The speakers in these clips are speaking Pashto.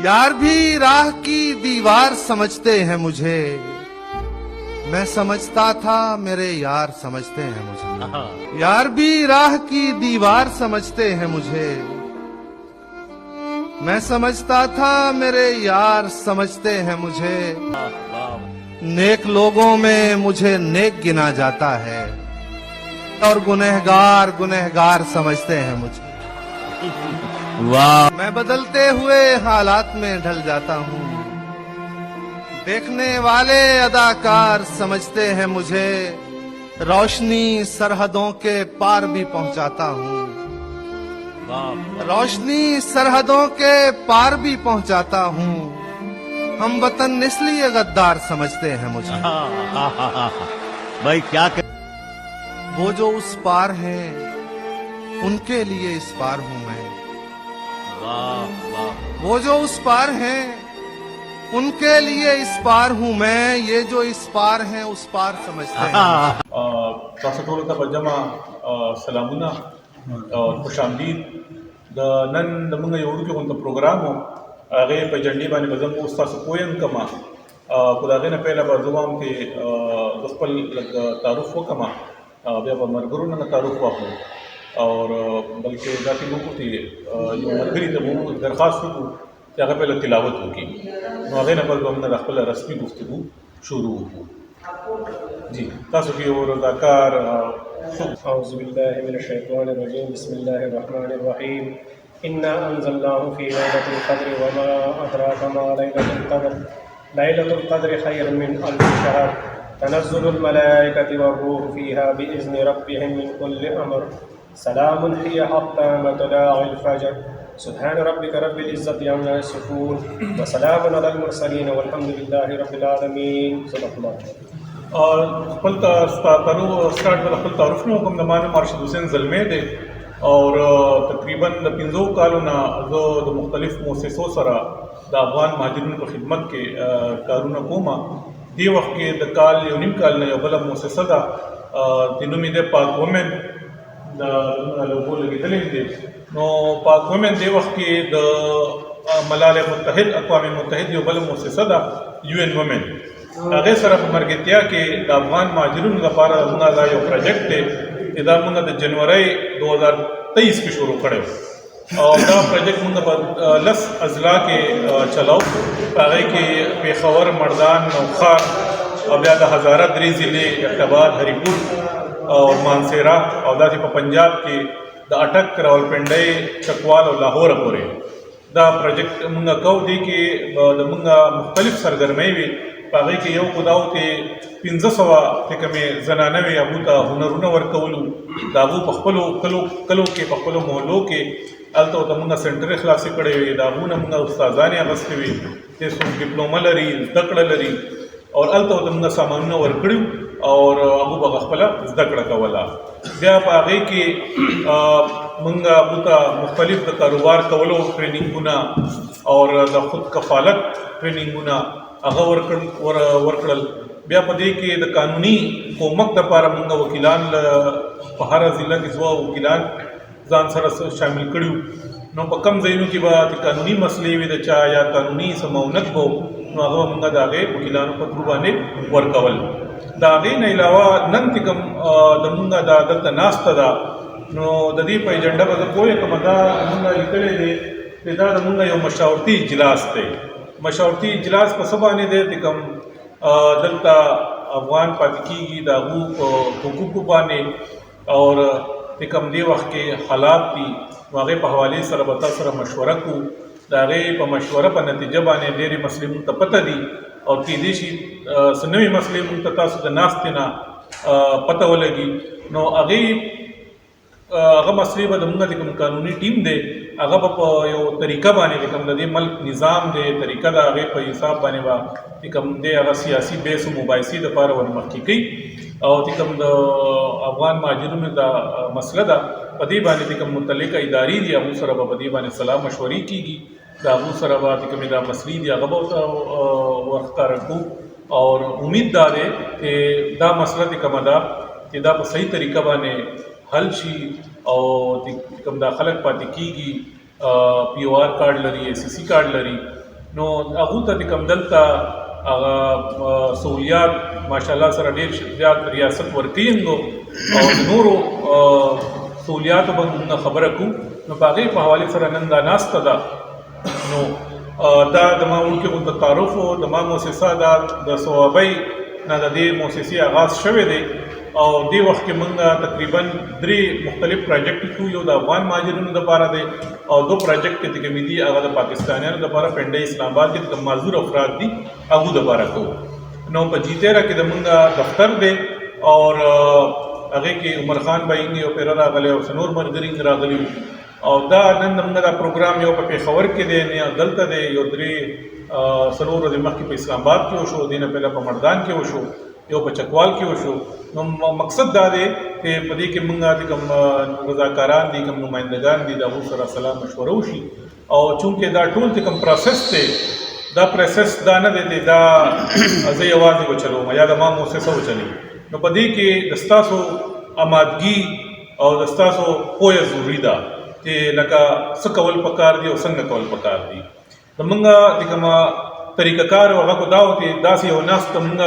यार भी राह की दीवार समझते हैं मुझे, मैं समझता था मेरे यार समझते हैं मुझे। यार भी राह की दीवार समझते हैं मुझे, मैं समझता था मेरे यार समझते हैं मुझे। नेक लोगों में मुझे नेक गिना जाता है और गुनहगार गुनहगार समझते हैं मुझे। वाह, मैं बदलते हुए हालात में ढल जाता हूँ, देखने वाले अदाकार समझते हैं मुझे। रोशनी सरहदों के पार भी पहुंचाता हूँ, रोशनी सरहदों के पार भी पहुंचाता हूँ। हम वतन इसलिए गद्दार समझते हैं मुझे। भाई क्या कर... वो जो उस पार हैं, उनके लिए इस पार हूँ मैं। वाह वाह, वो जो उस पार हैं, उनके लिए इस पार हूँ मैं। ये जो इस पार हैं, उस पार समझते हैं। تاسو ټولو ته په جمع سلامونه او خوش آمدید. د نن د موږ یو وړوکی غونډه پروګرام و، هغې په جنډې باندې به زه اوس تاسو پویم کړم. خو د هغې نه پیله به زه وایم چې د خپل لږ تعارف وکړم، بیا به ملګرو نه تعارف واخلو او بلکې داسې موږ چې یو ملګري ته موږ درخواست وکړو چې هغه پیله تلاوت وکړي، نو هغې نه بعد به موږ د خپله رسمي گفتگو شروع وکړو. جی تاسو کې یو رضاکار أعوذ بالله من الشيطان الرجيم. بسم الله الرحمن الرحيم. إنا أنزلناه في ليلة القدر وما أدراك ما ليلة القدر. ليلة القدر خير من ألف شهر. تنزل الملائكة والروح فيها بإذن ربهم من كل أمر. سلام هي حتى مطلع الفجر. سبحان ربك رب العزة عما يصفون وسلام على المرسلين والحمد لله رب العالمين. صدق الله. خپل سٹارټ به د خپل تعارف نه وکړم. د ما نوم ارشد حسین زلمی دی او تقریبا د 15 کالو نه زه د مختلف مؤسسو سره د افغان مهاجرینو په خدمت کې کارونه کوم. دې وخت کې د کال یو نیم کال نه یو بله مؤسسه ده، د نوم یې دی پاک وومن، د لوګو لګېدلی دی. نو پاک وومن دې وخت کې د ملال متحد اقوام متحد یو بله مؤسسه ده، یو این وومن. هغې سره په ملګرتیا کې د افغان مهاجرینو لپاره موږ دا یو پروجیکټ دی چې دا موږ د جنورۍ 2023 کې شروع کړی او دا پروجیکټ موږ په 10 اضلاع کې چلاو. په هغې کې پېښور، مردان، نوخار او بیا د هزاره درې ضلعې اقتباد، هریپور او مانسیرا او داسې په پنجاب کې د اټک، راولپنډۍ، چکوال او لاهور پورې دا پروجیکټ موږ کوو. دې کې د موږ مختلف سرګرمۍ وي. په هغې کې یو خو دا و چې 1500 چې کومې زنانه وې هغو ته هنرونه ورکولو، د هغو په خپلو کلو کې په خپلو محلو کې هلته ورته مونږ سنټرې خلاصې کړې وې. د هغو نه مونږ استادانې اخیستې وې چې څوک ډپلومه لري، زده کړه لري، او هلته ورته مونږ سامانونه ورکړي او هغو به خپله زده کړه کوله. بیا په هغې کې مونږ هغو ته مختلف د کاروبار کولو ټریننګونه او د خود کفالت ټریننګونه هغه ورکړل. بیا په دې کې د قانوني کومک دپاره مونږ وکیلان په هره ضلع کې 2 وکیلان ځان سره شامل کړي. نو په کم ځایونو کې به د قانوني مسلې وي د چا یا قانوني څه معاونت به نو هغه به مونږ د هغې وکیلانو په تھرو باندې ورکول. د هغې نه علاوه نن چې کوم د مونږ دا دلته ناسته ده، نو د دې په ایجنډه به زه پوه کړم. دا مونږ لیکلی دی چې دا د مونږ یو مشاورتي اجلاس دی. مشاورتي اجلاس په څه باندې دی چې کوم دلته افغان پاتې کېږي د هغو په حقوقو باندې او چې کوم دې وخت کې حالات دي، نو هغې په حوالې سره به تاسو سره مشوره کوو. د هغې په مشوره په نتیجه باندې ډېرې مسلې مونږ ته پته دي او کېدای شي څه نوې مسلې مونږ ته تاسو د ناستې نه پته ولګي. نو هغه مسلې به د مونږ د کوم قانوني ټیم دی هغه به په یو طریقه باندې د کوم د دې ملک نظام دی طریقه د هغې په حساب باندې به چې کوم دی هغه سیاسي بحث و مباحثې دپاره ورمخکې کوي او چې کوم د افغان مهاجرینو دا مسله ده په دې باندې چې کوم متعلقه ادارې دي هغو سره به په دې باندې صلاح مشورې کېږي. د هغو سره به چې کومې دا مسلې دي هغه به ورته ورښکاره کوو او امید دا دی چې دا مسله چې کومه ده چې دا په صحیح طریقه باندې حل شي او کوم دا خلک پاتې کېږي پی او آر کارډ لري، ای سی سی کارډ لري، نو هغو ته چې کوم دلته هغه سہولیات ماشاءالله سره ډېر زیات ریاست ورکوي نو او د نورو سہولیاتو به موږ خبره کوو نو په هغې په حوالې سره نن دا ناسته ده نو دا د ما وړوکې غونډه تعارف و د ما مؤسسه دا د صوابۍ نه د دې مؤسسې آغاز شوی دی او دې وخت کې موږ تقریبا 3 مختلف پروجیکټ کوو. یو د افغان مهاجرینو دپاره دی او 2 پروجیکټ چې کومې دي هغه د پاکستانیانو دپاره پنډۍ اسلام آباد کې کوم معذور افراد دي هغو دپاره کوو. نو په جیتیرا کې د موږ دفتر دی او هغې کې عمر خان بهین یو پیره راغلی او څه نور ملګري راغلي او دا نن موږ دا پروګرام یو په پېښور کې دی نه دلته دی یو 3 څلور ورځې مخکې په اسلام آباد کې وشو دې نه پهله په مردان کې وشو یو په چکوال کې وشو. نو مقصد دا دی چې په دې کې موږ د کوم رضاکاران دي کوم نمایندګان دي د هغو سره سلا مشوره وشي او چونکې دا ټول چې کوم پروسس دی دا پروسس دا نه دی دا زه یوازې وچلوم یا د ما مؤسسه وچلوي. نو په دې کې د ستاسو آمادګي او د ستاسو پوهه ضروري ده چې لکه څه کول پکار دي او څنګه کول پکار دي. د موږ د کومه طریقه کار او هغه دا و چې داسې یو ناست موږ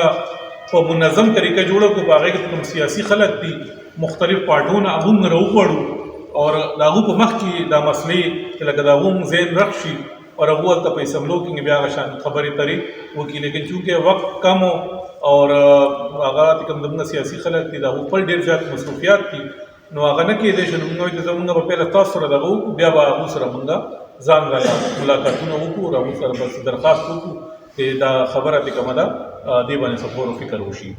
په منظم طریقه جوړه کړو په هغې کې کوم سیاسي خلک دي مختلف پارټونه هغو موږ راوغواړو او د هغو په مخ کې دا مسلې چې لکه د هغو ذهن رخ شي او هغو هلته په اسمبلو کې بیا هغه شان خبرې ترې وکړي. لیکن چونکې وخت کم او هغه کوم زموږ سیاسي خلک دي د هغو خپل ډېر زیات مصروفیات دي نو هغه نه کېدی چې موږ وایو چې زموږ به پهله تاسو سره دغه وکړو بیا به هغو سره موږ ځان راله ملاقاتونه وکړو او هغو سره بس درخواست وکړو چې دا خبره چې کومه ده دې باندې څه غور و فکر وشي.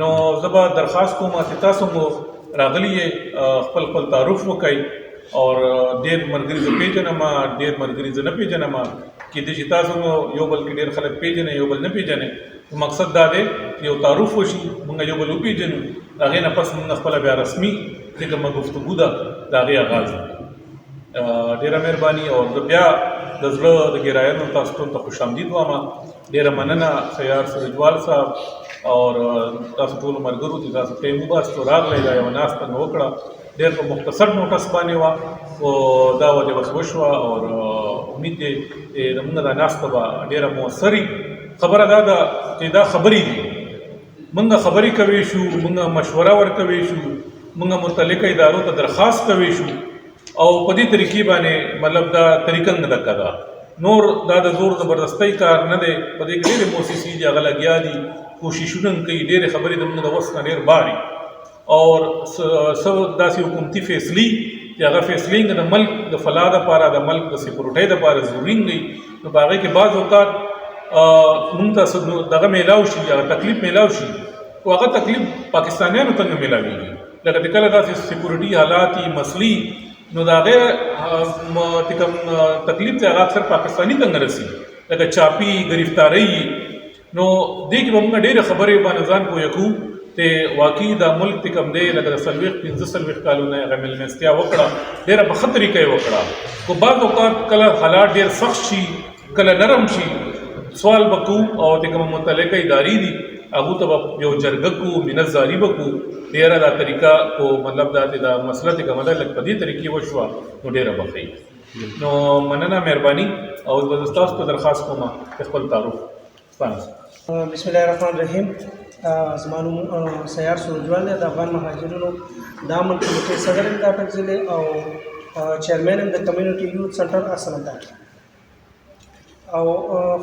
نو زه به درخواست کوم چې تاسو مو راغلي یې خپل خپل تعارف وکړئ او ډېر ملګري زه پېژنم ډېر ملګري زه نه پېژنم کېدای شي تاسو مو یو بل کې ډېر خلک پېژنئ یو بل نه پېژنئ. مقصد دا دی چې یو تعارف وشي موږ یو بل وپېژنو هغې نه پس موږ خپله بیا رسمي چې کومه گفتګو ده د هغې آغاز وکړو. ډېره مهرباني او زه بیا د زړه د ګرایانو تاسو ټول ته خوش آمدید وایم. ډېره مننه سیار سورجوال صاحب او تاسو ټولو ملګرو چې تاسو ټایم وباستو راغلی دا یوه ناسته مې وکړه ډېر په مختصر نوټس باندې وه خو دا وجه بس وشوه او امید دی چې زموږ دا ناسته به ډېره مؤثري. خبره دا ده چې دا خبرې دي موږ خبرې کوی شو موږ مشوره ورکوی شو موږ متعلقه ادارو ته درخواست کوی شو او په دې طریقې باندې مطلب دا طریقه نه ده کده نور دا د زور زبردستۍ کار نه دی. په دې کې ډېرې مؤسسې دي هغه لګیا دي کوششونه کوي ډېرې خبرې د موږ د وس نه ډېر باري او څه داسې حکومتي فیصلې چې هغه فیصلې د ملک د فلاح دپاره د ملک د سیکورټۍ دپاره ضروري دي نو په هغې کې بعض اوقات موږ ته دغه میلاو شي هغه تکلیف میلاو شي او هغه تکلیف پاکستانیانو ته نه میلاویږي لکه چې کله داسې سیکورټي حالات مسلې نو د هغې کوم تکلیف دی هغه اکثر پاکستاني ته نه رسي لکه چاپي ګرفتارۍ نو دې کې به موږ ډېرې خبرې باندې ځان پوهه کوو چې واقعي دا ملک چې کوم دی لکه د 45 کالونه هغه میلمستیا وکړه ډېره په ښه طریقه یې وکړه خو بعض اوقات کله حالات ډېر سخت شي کله نرم شي سوال به کوو او چې کومه متعلقه ادارې دي هغو ته به یو جرګه کوو منتظاري به کوو ډېره دا طریقه کو مطلب دا چې دا مسله چې کومه ده لږ په دې طریقې وشوه نو ډېره به ښه. نو مننه مهرباني او زه ستاسو ته درخواست کوم چې خپل تعارف بسم الله الرحمن الرحیم. زما نوم سیار سورجوال دی د افغان مهاجرینو دامن کمیټې صدر یم د اټک ضلع او چیرمین یم د کمیونټي یوث سنټر اسلمدار او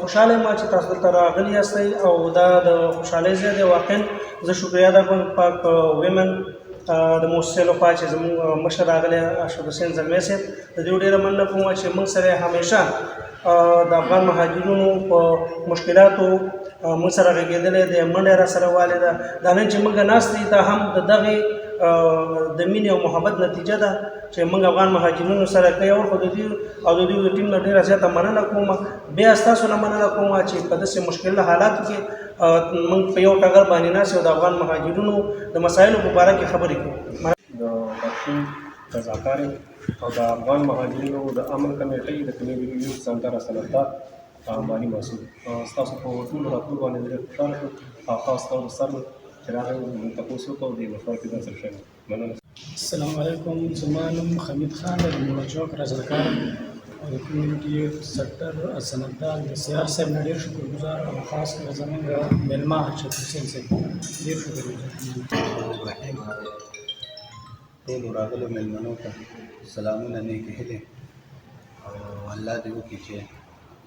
خوشحاله یم چې تاسو دلته راغلي یاستئ او دا د خوشحالۍ ځای دی. واقعا زه شکریه ادا کوم پاک ویمن د مؤسسې لخوا چې زموږ مشر راغلی اشرف حسین زلمی صاحب د دې ډېره مننه کوم چې موږ سره همیشه د افغان مهاجرینو په مشکلاتو موږ سره غږېدلی دی منډه را سره والې ده دا نن چې موږ ناست دي دا هم د دغې د مینې او محبت نتیجه ده چې موږ افغان مهاجرینو سره کوي او د دوی او د دوی د ټیم نه ډېره زیاته مننه کوم. بیا ستاسو نه مننه کوم چې په داسې مشکل حالاتو کې موږ په یو ټغر باندې ناست یو د افغان مهاجرینو د مسایلو په باره کې خبرې کوو. د پښتون رضاکار او د افغان مهاجرینو د امن کمیټې د کمیونټي یوث سنټر اسلمدار مالي مسؤل ستاسو په ټولو راتلو باندې ډېر خوشحاله شوم او خاص طور سر چې راغی موږ تپوس وکړو د مشور کې دا سره شوی. مننه. السلام علیکم. زما نوم حمید خان د مولا چوک رضاکار او د کمیونټي سکتر سنددار د سیار صاحب نه ډېر شکرګزار او خاص کر زموږ میلمه حجت حسین صاحب ډېر شکرګزار ټولو راغلو مېلمنو ته سلامونه نیکې هیلې او الله دې وکړي چې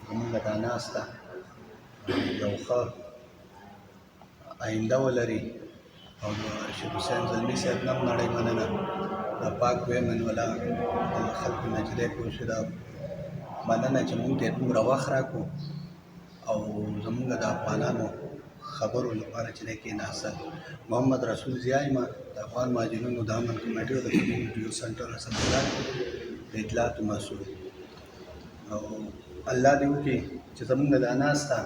زموږ دا ناسته یو ښه آینده ولري او د رشید حسین زلمي صاحب نه هم نړۍ مننه د پاک ویمن ولا د خلکو نه چې دی پوه شو دا مننه چې مونږ ته دومره وخت راکړو او زموږ د افغانانو خبرو لپاره چې دی کېناستل محمد رسول ضیا یم د افغان مهاجرینو د امن کمیټې او د کمیونټي یوث سنټر اسمبلیدار د اطلاعاتو مسؤل او الله دې وکړي چې زموږ دا ناسته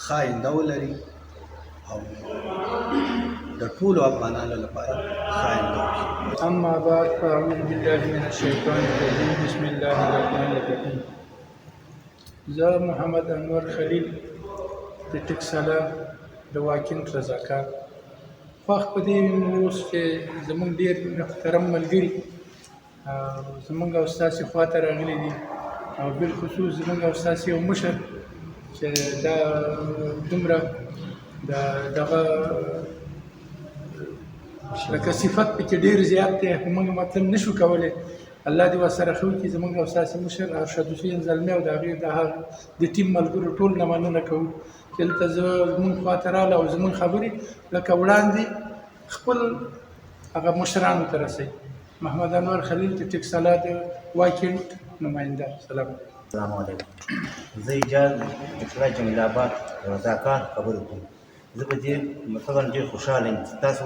ښه آینده ولري او د ټولو افغانانو لپاره ښه آینده وشي. أما بعد فأعوذ بالله من الشيطان الرجيم بسم الله الرحمن الرحيم. زه محمد انور خلیل د ټکساله د واکینټ رضاکار خوښ په دې اوس چې زموږ ډېر محترم ملګري زموږ او ستاسې خواته راغلي دي او بالخصوص زموږ او ستاسې یو مشر چې دا دومره دغه لکه صفت پکې ډېر زیات دی خو موږ مطلب نشو کولی الله دې ورسره ښه وکړي زموږ او ستاسې مشر ارشد حسین زلمی او د هغې د ټیم ملګرو ټول نه مننه کوو چې دلته زموږ خواته راغله او زموږ خبرې لکه وړاندې خپل هغه مشرانو ته رسوي. محمد انور خلیل د ټکساله د واکینټ نماینده. سلام علیکم. زه ایجاد ټکساله جمیل آباد رضاکار خبرې کوم. زه په دې مثلا ډېر خوشحاله یم چې تاسو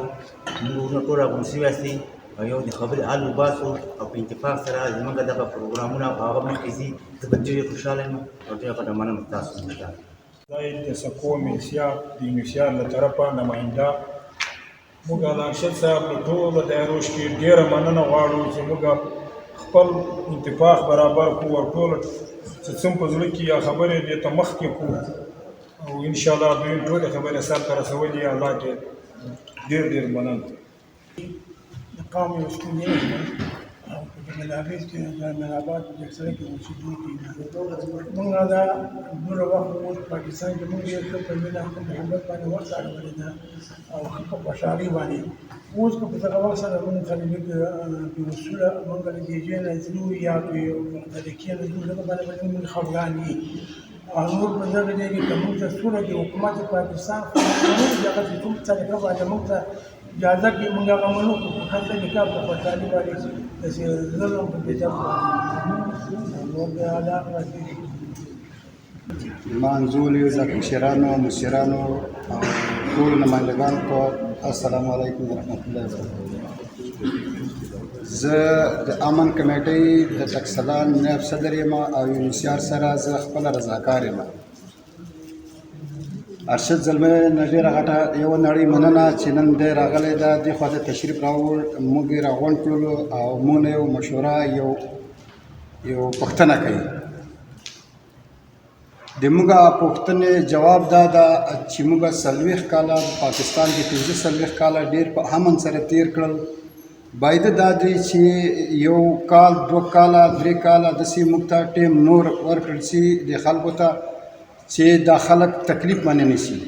موږ ورونه ټول راغونډ شوي یاستئ او یو د خبرې حل وباسو او په اتفاق سره زموږ دغه پروګرامونه هغه مخکې ځي. زه په ډېر خوشحاله یم او ډېره غټه مننه تاسو ته. زه د سکو میسیا د میسیا له طرفه نماینده موږ د ارشد صاحب له ټولو دایروش کې ډېره مننه غواړو چې موږ خپل اتفاق برابر کړو او ټول چې څوم په زړه کې یا خبرې دې ته مخکې کړو او انشاءالله دوی ټولې خبرې سر ته رسولي الله دې ډېر ډېر مننه. قوم یو شتون دی او په جمیل آباد کې جمیل آباد په ټکساله کې اوسېدونکي موږ دا دومره وخت اوس پاکستان کې موږ ډېر ښه په مینه په محبت باندې وخت اړولی ده او ښه په خوشحالۍ باندې اوس که په دغه وخت سره موږ خلک بېوسوله موږ له دې ځای نه ځو یا مختلقې نه ځو دغه باندې باندې موږ خفګان وي او نور په دغه ځای کې که موږ ته سوله د حکومت پاکستان خو موږ دغه د کوم طریقه باندې موږ ته اجازه کې موږ هغه منو په هلته نکاح په خوشحالي باندې داسې ظلم په بېجاب باندې نور بیا دا راځي. منزول زه مشرانو مشرانو او ټول نمایندګانو ته السلام علیکم ورحمت الله وبرکاته. زه د امن کمیټۍ د ټکساله نایب صدر یم او یونیسیار سره زه خپله رضاکار یم. ارشد زلمی نه ډېره غټه یو نړۍ مننه چې نن دی راغلی ده دې خوا ته تشریف راوړ موږ یې راغونډ کړلو او موږ نه یو مشوره یو پوښتنه کوي. د موږ پوښتنې جواب دا ده چې موږ 40 کاله پاکستان کې 45 کاله ډېر په امن سره تیر کړل. باید دا دی چې یو کال 2 کاله 3 کاله داسې موږ ته ټیم نور ورکړل شي د خلکو ته چې دا خلک تکلیف باندې نشي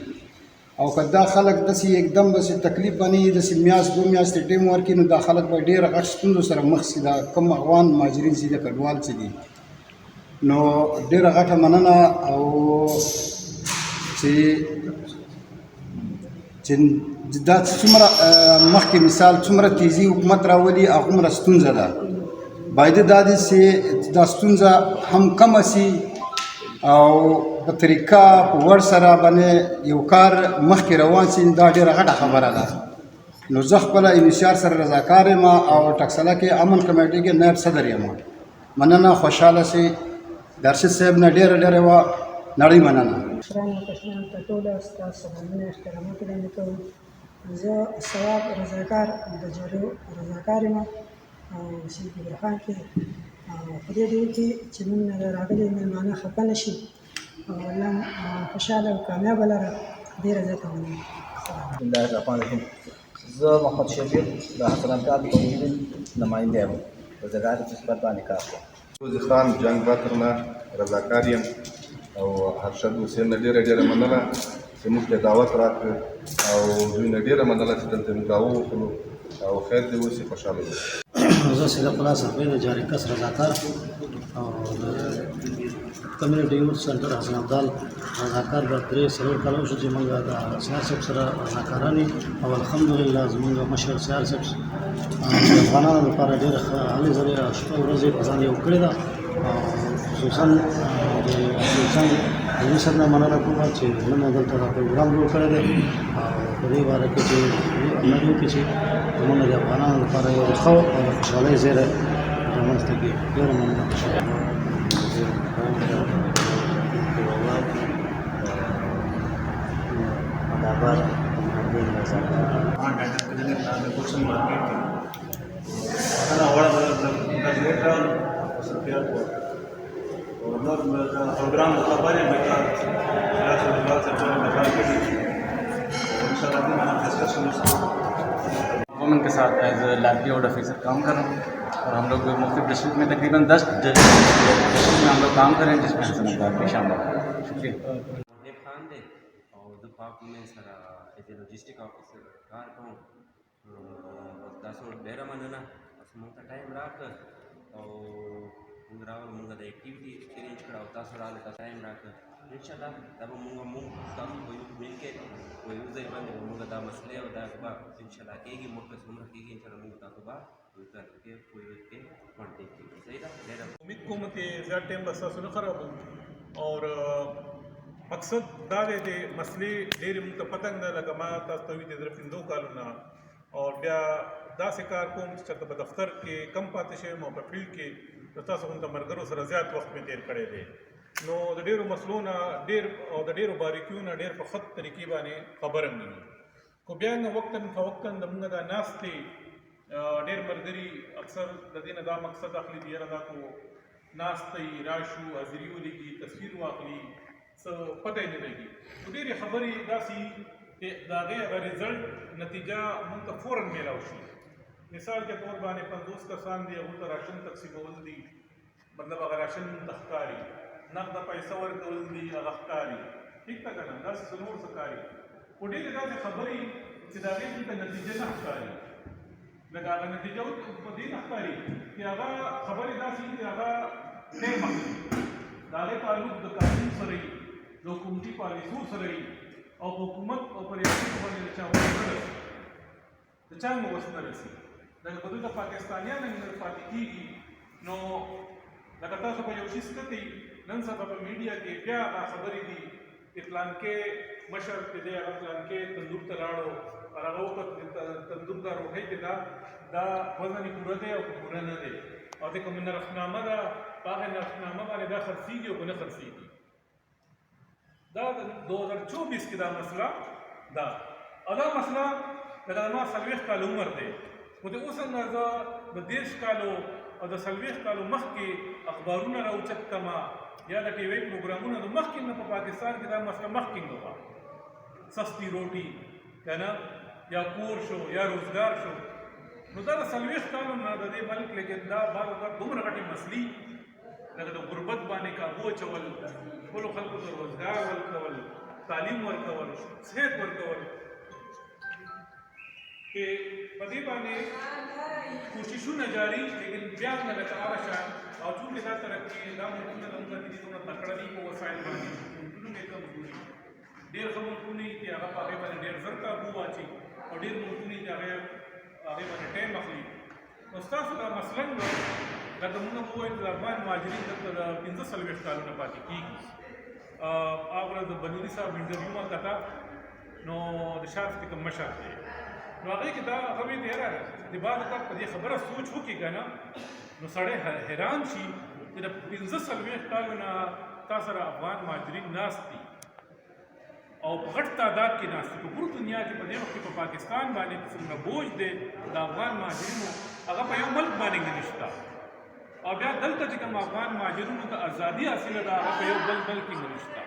او که دا خلک داسې एकदम داسې تکلیف باندې داسې میاشت 2 میاشتې ټیم ورکړي نو دا خلک به ډېر غټ ستونزو سره مخ شي. دا کوم افغان مهاجرین چې د کډوال چې دي نو ډېره غټه مننه او چې دا څومره مخکې مثال څومره تیزي حکومت راولي هغومره ستونزه ده. باید دا دی چې دا ستونزه هم کمه شي او په طریقه په وړ سره باندې یو کار مخکې روان شي. دا ډېره غټه خبره ده. نو زه خپله انیشیار سره رضاکار یم او ټکساله کې امن کمیټې کې نایب صدر یم. مننه خوشحاله شئ. د ارشد صاحب نه ډېره نړۍ مننه. مشرانو کشرانو ته ټولو ستاسو سلامونه احترامات وړاندې کوم. زه ثواب رضاکار د جارو رضاکار یم او سید ابراخان کې په دې ډول کې چې موږ نه راغلي مېلمانه خفه نه شي او الله خوشحاله او کامیابه لره ډېره زیاته مننه. بسم الله الرحمن الرحیم. زه محمد شبیر د حسن ابدال قومي نماینده یم. رضاکار په صفت باندې کار کوم. روزي خان جنگ باتر نه رضاکار یم او هرشد حسین نه ډېره مننه چې موږ ته دعوت راکړ او دوی نه ډېره مننه چې دلته موږ راووتلو او خیر دې وشي خوشحاله اوسئ. زه سیده الله صفوي د جاري کس رضاکار او د کمیونټي یوث سنټر حسن ابدال رضاکار به 3 کاله وشو چې موږ د سیار صاحب سره رضاکاران او الحمدلله زموږ مشر سیار صاحب د افغانانو لپاره ډېره هلې ځلې شپه ورځې په ځان یو کړې ده او خصوصا د علمي صاحب نه مننه کوم چې نن دلته دا پروګرام جوړ کړی دی او په دې باره کې چې الله دې وکړي چې زموږ د افغانانو لپاره یو ښه او د خوشحالۍ زیری رامنځته کړي. ډېره مننه. प्रोग्राम खबर वुमेन के साथ एज ए लाइवलीहुड ऑफिसर काम कर रहा हूँ और हम लोग मुख्तलिफ डिस्ट्रिक्ट में तकरीबन 10 डिस्ट्रिक्ट में हम लोग काम कर रहे हैं जिसमें हसन भी शामिल है. शुक्रिया. पाक में sir as a logistic officer कार कहूँ तसो डेरा मनना मुझे टाइम राख और रावल मुझे एक्टिविटी एक्सपीरियंस करा तसो राले टाइम राख इंशाल्लाह तब मुझे तब कोई मिलके कोई यूज़र बंदे मुझे दा मसले और दा बा इंशाल्लाह केगी मोटस उम्र केगी इंशाल्लाह मुझे दा बा करके कोई के कांटेक्ट की सही था डेरा उम्मीद को मत ज़्यादा टाइम बस सुन खराब और मकसद دا دی د مسلې ډېرې موږ ته پته نه لګه ما تاسو ته وي د 15 کالونه اور بیا داسې کار کوم چې چېرته په دفتر کې کم پاتې شوی او په فیلډ کې نو تاسو هم د ملګرو سره زیات وخت مې تېر کړی دی نو د ډېرو مسلو نه ډېر او د ډېرو باریکیو نه ډېر په ښه طریقې باندې خبر هم نه وي خو بیا نه وقتاً فوقتاً د موږ دا ناستې ډېر ملګري اکثر د دې نه دا مقصد اخلي چې یاره دا خو ناستئ راشو حاضري ولیکي تصویر واخلي څه پته یې نه لګي نو ډېرې خبرې داسې چې د هغې هغه رزلټ نتیجه موږ ته فوراً میلاو شي مثال کے طور باندې 50 کسان دي هغوی ته راشن تقسیمول دي مطلب هغه راشن موږ ته ښکاري نقده پیسه ورکول دي هغه ښکاري ټیک ده که نه داسې څه نور څه ښکاري خو ډېرې داسې خبرې چې د هغې موږ ته نتیجه نه ښکاري لکه هغه نتیجه په دې نه ښکاري چې هغه خبرې داسې دي چې هغه ټیم اخلي د هغې تعلق د قانون سره وي د حکومتي پالیسو سره وي او په حکومت او په ریاستو باندې د چا وس نه رسي د چا هم وس نه رسي لکه په دلته پاکستانیان هم نه پاتې کېږي نو لکه تاسو په یو شي کتئ نن سبا په میډیا کې بیا هغه خبرې دي چې پلانکې مشر چې دی هغه پلانکې تندور ته لاړو او هغه وخت تندور ته روټۍ کې دا وزن یې پوره دی او پوره نه دی او د کومه نرخنامه ده په هغه نرخنامه باندې دا خرڅېږي او نه خرڅېږي دا 2024 کې دا مسله ده او دا مسله لکه زما 40 کاله عمر دی خو د اوس نه زه د 10 کالو او د 40 کالو مخکې اخبارونه راوچت کړم یا د ټي وي پروګرامونه د مخکې نه په پاکستان کې دا مسله مخکې نه وه سستی روټي که نه یا کور شو یا روزګار شو نو دا د 40 کالو نه د دې ملک لیکن دا بعض اوقات دومره غټې مسلې لکه د غربت باندې کابو اچول خپلو خلکو ته روزګار ورکول تعلیم ورکول صحت ورکول چې په دې باندې کوششونه جاري لیکن بیا هم لکه هغه شان او چونکې دا ترقي دا ملکونه زموږ د دې څومره تکړه دي په وسایل باندې ملکونه ډېر کمزوري ډېر ښه ملکونه دي چې هغه په هغې باندې ډېر زر کابو واچي او ډېر ملکونه دي چې هغې باندې ټایم اخلي نو ستاسو دا مثلاً لکه موږ ووایو چې د افغان مهاجرین دلته د 45 کالونه پاتې کېږي هغه ورځ د بنوري صاحب انټرویو ما کته نو د شارف کې کوم مشر دی نو هغې کې دا هغه ویل دی یاره د بعض وخت په دې خبره سوچ وکړي که نه نو سړی حیران شي چې د 45 کالو نه تا سره افغان مهاجرین ناست دي او په غټ تعداد کې ناست دي په ټول دنیا کې په دې وخت کې په پاکستان باندې څومره بوج دی د افغان مهاجرینو هغه په یو ملک باندې نه نشته او بیا دلته چې کوم افغان مهاجرینو ته ازادي حاصله ده هغه په یو بل ملک کې نه نشته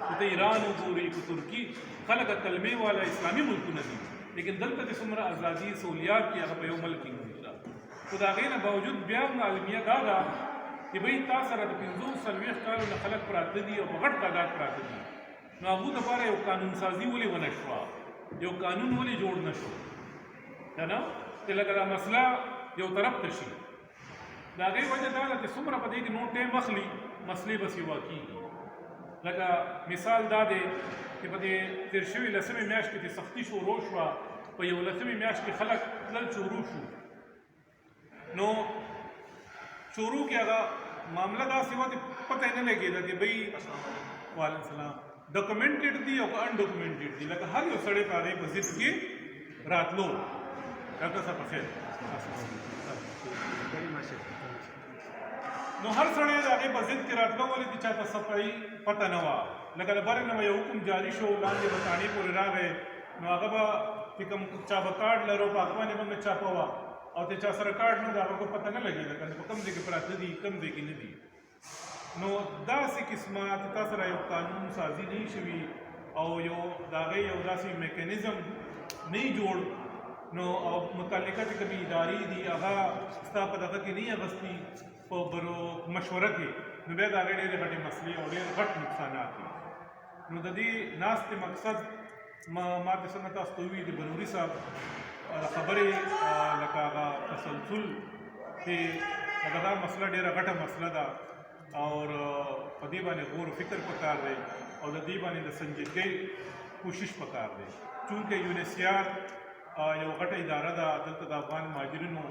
که د ایران وګورئ که ترکي خلک کلمې والا اسلامي ملکونه دي لیکن دلته چې څومره ازادي سہولیات دي هغه په یو ملک کې نه نشته خو د هغې نه باوجود بیا هم المیه دا ده چې بھئی تا سره د 45 کالو نه خلک پراته دي او په غټ تعداد پراته دي، نو هغو دپاره یو قانون سازي ولې ونه شوه، یو قانون ولې جوړ نه شو، که نه چې لکه دا مسله یو طرف ته شي. د هغې وجه دا ده چې څومره په دې کې نور ټایم اخلي مسلې به سیوا کېږي. لکه مثال دا دی چې په دې تېر شوي 10مې میاشت کې چې سختي شروع شوه، په 11مې میاشت کې خلک تلل شروع شو، نو شروع کې هغه معامله داسې وه چې پته یې نه لګېده چې بھئی وعلیکم السلام ډاکومنټډ دي او که انډاکومنټډ دي. لکه هر یو سړی په هغې په ضد کې راتلو. ډاکټر صاحب په خیر. نو هر سړی د هغې په ضد کې راتلو ولې چې چاته صفایي پته نه وه. لکه د بر نه به یو حکم جاري شو، لاندې به ثانې پورې راغی، نو هغه به چې کوم چا به کارډ لرو په اخوانې به مې چاپه وه او چې چا سره کارډ نه د هغه کو پته نه لګېده که په کوم ځای کې پراته دي کوم ځای کې نه دي. نو داسې قسمه چې تا سره یو قانون سازي نه شوي او یو د هغې یو داسې میکانیزم نه جوړ، نو او متعلقه چې کومې ادارې دي هغه ستا په دغه کې نه اغستي په مشوره کې، نو بیا د هغې ډېرې غټې مسلې او ډېر غټ نقصانات دي. نو د دې ناستې مقصد ما ته څنګه تاسو ته وویل د بنوري صاحب خبرې لکه هغه تسلسل چې لکه دا مسله ډېره غټه مسله ده او په دې باندې غور و فکر پکار دی او د دې باندې د سنجیدګۍ کوشش پکار دی. چونکې یونیسیار یو غټه اداره ده، دلته د افغان مهاجرینو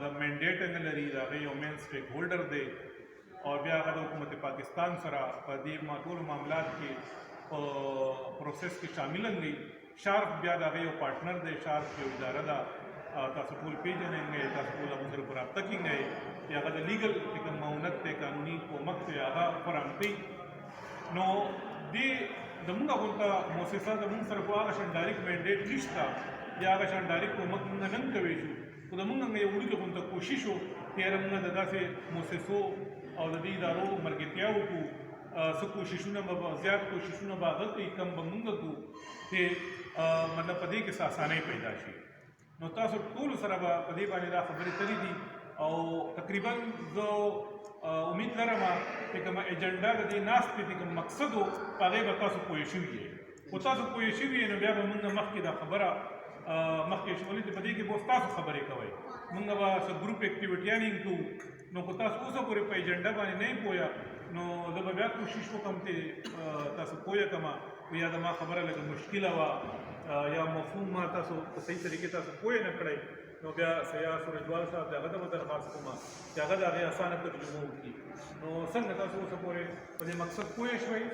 د منډیټ نه لري، د هغې یو مین سټیک هولډر دی او بیا هغه د حکومت پاکستان سره په دې ټولو معاملات کې په پروسیس کې شامل دی. شارپ بیا د هغې یو پارټنر دی، شارپ یو اداره ده، تاسو ټول پېژنئ، تاسو ټول هغو سره په رابطه کېږئ چې هغه د لیګل چې کوم معاونت دی، قانوني کومک دی، هغه فراهم کوي. نو دې زمونږ غونته مؤسسه زمونږ سره خو هغه شان ډایرکټ منډیټ نشته یا هغه شان ډایرکټ کومک مونږ نه کوی شو، خو زمونږ یو وړوکې غونته کوشش و چې یاره مونږ د داسې مؤسسو او د دې ادارو ملګرتیا وکړو، څه کوششونه به زیات کوششونه به هغه کوي کم به مونږ کوو چې مطلب په دې کې څه اسانۍ پیدا شي. نو تاسو ټولو سره به په دې باندې دا خبرې تللي دي او تقریبا زه امید لرم چې کومه ایجنډا د دې ناستې چې کوم مقصد و په هغې به تاسو پوه شوي یې. خو تاسو پوه شوي یې نو بیا به مونږ مخکې دا خبره مخکې شولې چې په دې کې به اوس تاسو خبرې کوئ، مونږ به څه ګروپ اکټیویټیانې کوو. نو که تاسو اوسه پورې په ایجنډا باندې نه یې پوهه نو زه به بیا کوشش وکړم چې تاسو پوه کړم، یا د ما خبره لږه مشکله وه یا مفهوم ما تاسو په صحیح طریقې تاسو پوه نه کړئ، نو بیا سیاح سورجوال صاحب د هغه ته به درخواست کوم چې هغه د هغې اسانه ترجمه وکړي. نو څنګه تاسو اوسه پورې په دې مقصد پوه شوئ؟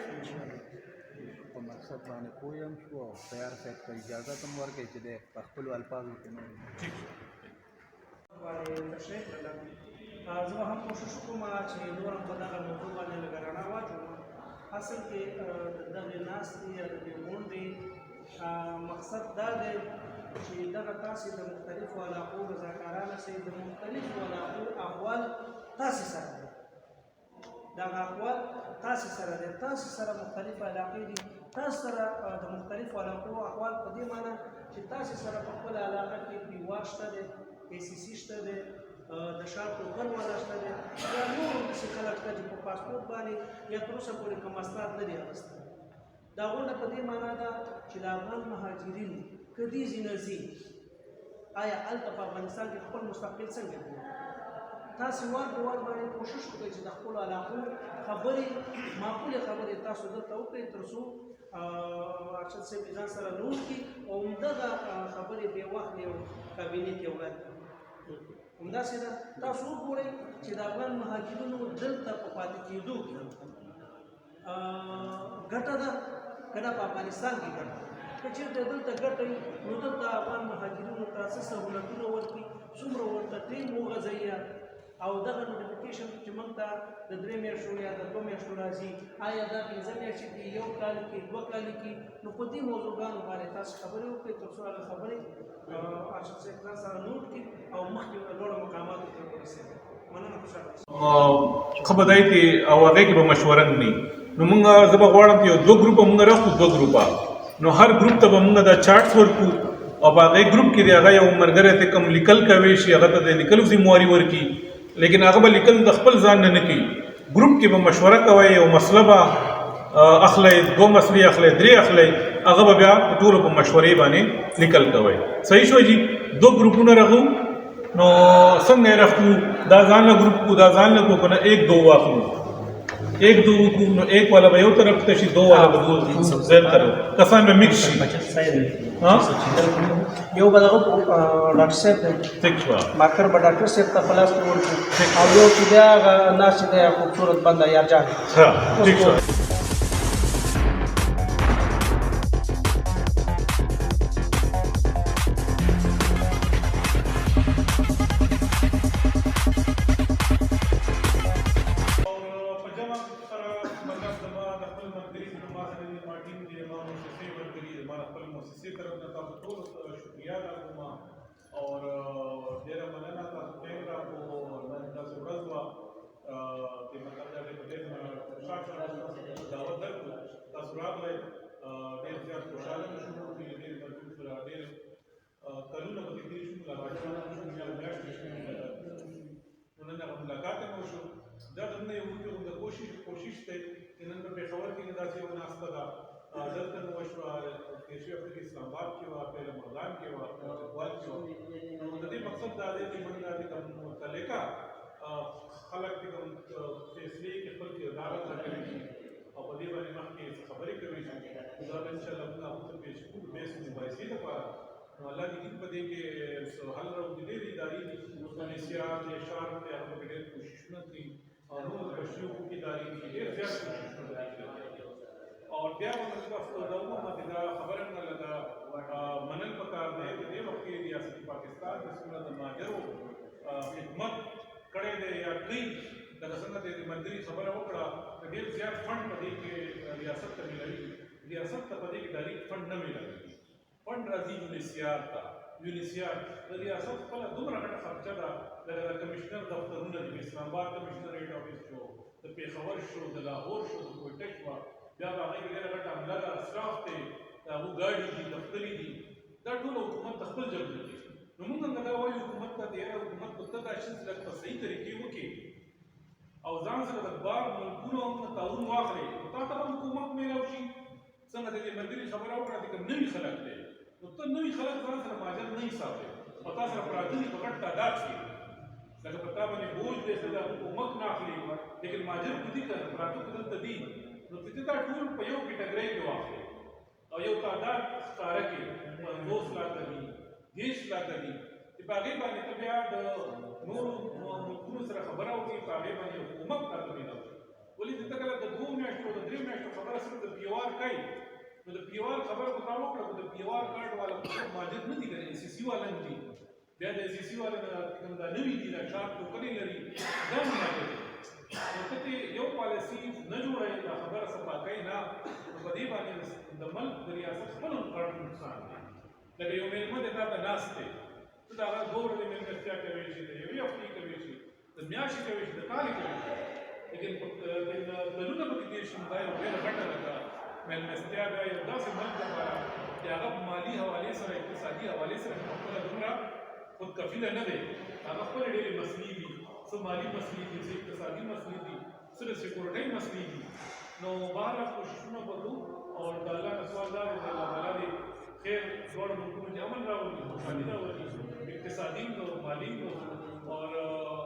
په مقصد باندې پوه یم شو او تیار صاحب ته اجازه هم ورکړئ چې دی په خپلو الفاظو کې نه زه به هم کوشش وکړم چې نور هم په دغه موضوع باندې لږه رڼا واچوم. اصل کې د دغې ناستې یا د دې غونډې مقصد دا دی چې دغه تاسې د مختلفو علاقو رضاکاران سئ، د مختلفو علاقو احوال تاسې سره دی، دغه احوال تاسې سره دی، تاسې سره مختلف علاقې دي، تاسې سره د مختلفو علاقو احوال په دې معنی چې تاسې سره په خپله علاقه کې پیوار شته دی، ACC شته دی، د شارپ ټوکن والا شته دی، یا نور داسې خلک شته چې په پاسپورټ باندې یا تر اوسه پورې کوم اسناد نه دي اخیستي. دا غونډه په دې معنا ده چې د افغان مهاجرین که دې ځینه ځي آیا هلته په افغانستان کې خپل مستقبل څنګه دی؟ تاسې وار په وار باندې کوشش وکړئ چې د خپلو علاقو خبرې معقولې خبرې تاسو دلته وکړئ تر څو ارشد صاحب ځان سره نوټ کړي او همدغه خبرې بې وخت یو کابینې کې وړاندې کړي. همداسې ده تاسو وګورئ چې د افغان مهاجرینو دلته په پاتې کېدو کې ګټه ده که نه په افغانستان کې ګټه ده. که چېرته دلته ګټه وي نو دلته افغان مهاجرینو ته څه سهولتونه ورکړي، څومره ورته ټیم وغځوي او دغه نوټیفیکیشن چې موږ ته د 3 میاشتو یا د 2 میاشتو راځي، آیا دا 15 میاشتې دي، 1 کال کې، 2 کال کې، نو په دې موضوعګانو باندې تاسو خبرې وکړئ تر څو هغه خبرې ارشد صاحب ځان سره نوټ کړي او مخکې لوړو مقاماتو ته ورسېږي. مننه، خوشحاله ښه به دی چې او هغې کې به مشوره نه وي. نو موږ زه به غواړم چې یو 2 ګروپه موږ راکړو، 2 ګروپه، نو هر ګروپ ته به موږ دا چارټس ورکړو او په هغې ګروپ کې د هغه یو ملګری ته کوم لیکل کوی شي هغه ته د لیکلو ذمواري ورکړي، لیکن هغه به لیکل د خپل ځان نه کوي ګروپ کې به مشوره کوي او مسله به اخلي 2 مسلې اخلي 3 اخلي هغه به بیا ټول په مشورې باندې لیکل کوي صحیح شو جی 2 ګروپونه راغو نو څنګه راخو دا ځان له ګروپ کو دا ځان له کو کنه 1 2 واخلو 1 2 کو نو 1 والا به یو طرف ته شي 2 والا به زید طرف کسان به مکس شي ها یو به دغه ډاکټر صاحب ٹھیک شو مارکر به ډاکټر صاحب ته خلاص ورکړو او یو چې دا ناس چې خوبصورت بنده یار جان ها ٹھیک شو और डेरा मनना था कैमरा को नंदा से रजवा ते मतलब जाके बदेर में शाट दावत दर तसरात ले डेर से खुशाल में शुरू की डेर मजबूत करा डेर कानून को दिखी शुरू लगा जाना शुरू किया मैच में उन्होंने मुलाकात में शुरू जब हमने ये उनकी कोशिश थे इन्होंने पेशावर की निदासी और नाश्ता का जल्द मशवरा केशव अफ्रीकी इस्लामाबाद के हुआ पहले मरदान के हुआ वाल के हुआ उन्होंने मकसद दादे की मंगा दी कम तलेका खलक दी कम फैसले के फल की अदालत रखने की और बड़ी बड़ी माह की खबरें करें उधर इंशाल्लाह अपना अपने बेशकुर बेस मुबाइसी का पारा अल्लाह की इन पदे के हल रहो दिले दारी मलेशिया के शार के हम लोग डेढ़ कोशिश न की और वो बच्चों की दारी की डेढ़ ज्यादा और بیا په دغه باندې دا خبره نه لګا منل پکار دی د دې وخت کې ریاست پاکستان د سمره د ماجرو خدمت کړي دی یا کوي د څنګه د منځري خبره وکړه د ډېر زیات فند په دې کې ریاست ته ملایي ریاست ته په دې کې ډایرکټ فند نه ملایي فند راځي یونیسیار ته یونیسیار د ریاست خپل دومره غټه خرچه ده د کمشنر دفترونه د اسلام آباد کمشنریټ افیس شو د پیښور شو د لاهور شو د کوټه شو بیا به هغه ډېره غټه عمله ده اسراف دی د هغو ګاډي دي دفترې دي دا ټول حکومت د خپل جب نه دي نو موږ همدا دا وایو حکومت ته د یاره حکومت ته دا شی لږ په صحیح طریقې وکړي او ځان سره د بار ملکونو هم تعاون واخلي نو تا ته هم حکومت میلاو شي څنګه د دې ملګري خبره وکړه چې کوم نوي خلک دی نو ته نوي خلک ځان سره ماجر نه حسابوي او تا سره پراته دي په غټ تعداد کې لکه په تا باندې بوج دی چې دا حکومت نه اخلي لیکن ماجر خو دي که پراته خو دلته دي نو چې دا ټول په یو کټګورۍ کې واخلي او یو تعداد ښکاره کړي 50 لاکه دي 10 لاکه دي چې په هغې باندې ته بیا د نورو ملکونو سره خبره وکړي په هغې باندې حکومت تا ته میلاو شي ولې چې ته کله د 2 میاشتو د 3 میاشتو خبره صرف د پی او آر کوي نو د پی او آر خبره خو تا وکړه خو د پی او آر کارډ والا ماجر نه دي که د ای سی سی والا نه دي بیا د ای سی سی والا کوم دا نوي دي دا شارټ ټوکنې لري دا نه ماجر دي نو ته یو پالیسي نه جوړوي دا خبره صفا کوي نه نو په دې باندې د ملک د ریاست خپل هم ګډ نقصان دی لکه یو مېلمه دی تا ته ناست دی ته د هغه 2 ورځې مېلمستیا کوی شي د یوې هفتې کوی شي د میاشتې کوی شي د کالې کوی شي لیکن کلونه پکې تېر شي نو دا یو ډېره ګټه لکه مېلمستیا بیا یو داسې ملک لپاره چې هغه په مالي حوالې سره اقتصادي حوالې سره خپله دومره خودکفیله نه دی هغه خپلې ډېرې مسلې دي څه مالي مسلې دي څه اقتصادي مسلې دي څه د سیکورټۍ مسلې دي نو بهرحال کوششونه وکړو او د الله نه سوال دا دی چې الله تعالی دې خیر دواړو ملکونو کې امن راولي خوشحالي راولي اقتصادي او مالي اور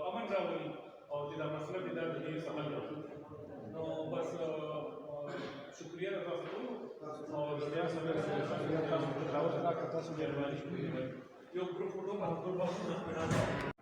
امن راولي او چې دا مسله دې دا د دې حل راولي نو بس شکریه تاسو ټول او بیا سره تاسو ته راوځه تاسو مهرباني یو ګروپ فوټو باندې